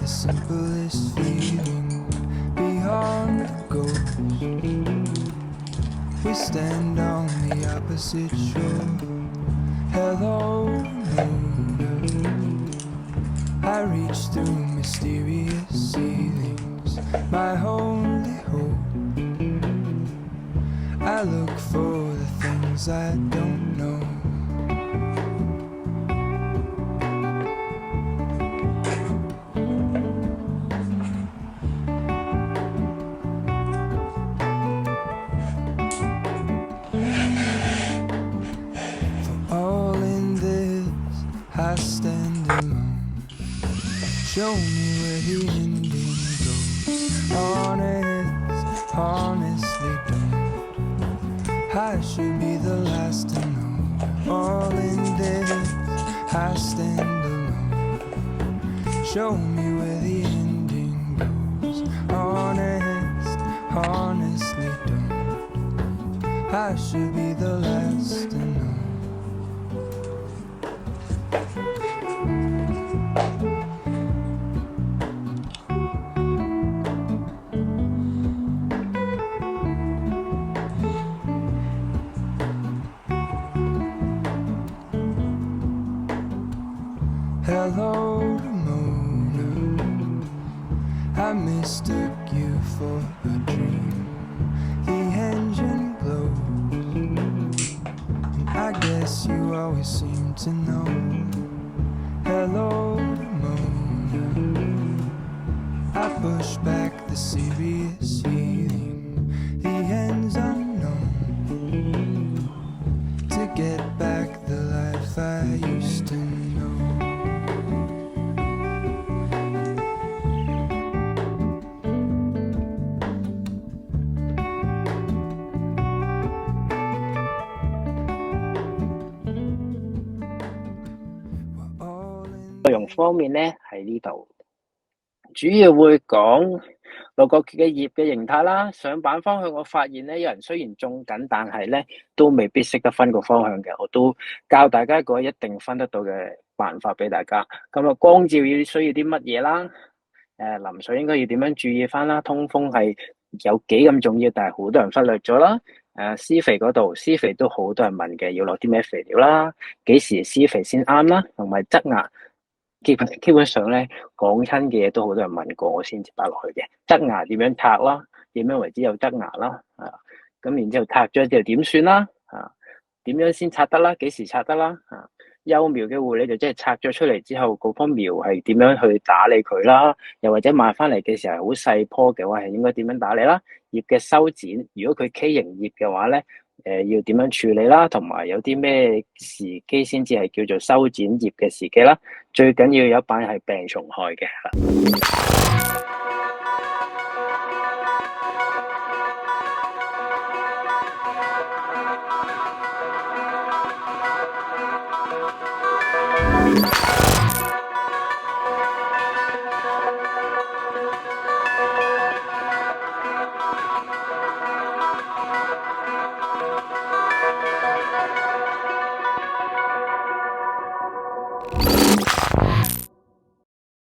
the simplest feeling beyond the ghost. We stand on the opposite shore. Hello, moon. I reach through mysterious ceilings, my only hope. I look for the things I don't know. I stand alone. Show me where the ending goes. Honestly don't. I should be the last to know. All in this, I stand alone. Show me where the ending goes. Honestly don't. I should be the last to know. Hello to Mona, I mistook you for a dream. The engine glows, and I guess you always seem to know. Hello to Mona, I push back the serious feeling. The end's unknown, to get back the life I used to know. 內容方面咧喺呢度，主要會講鹿角蕨嘅葉嘅形態啦。上板方向我發現咧，有人雖然種緊，但係咧都未必識得分個方向嘅。我都教大家一個一定分得到嘅辦法俾大家。咁啊，光照需要啲乜嘢啦？淋水應該要點樣注意翻啦？通風係有幾咁重要，但係好多人忽略咗啦。施肥嗰度，施肥都好多人問嘅，要落啲咩肥料啦？幾時施肥先啱啦？同埋側芽。基本上咧講親嘅嘢都好多人問過，我先至擺落去嘅。側芽點樣拆啦？點樣為之有側芽啦？咁然之後拆咗之後點算啦？點樣先拆得啦？幾時拆得啦？幼苗嘅護理就即係拆咗出嚟之後，嗰棵苗係點樣去打理佢啦？又或者買翻嚟嘅時候好細棵嘅話，係應該點樣打理啦？葉嘅修剪，如果佢畸形葉嘅話咧，要點樣處理啦？同埋有啲咩時機先至係叫做修剪葉嘅時機啦？最緊要有一版係病蟲害嘅。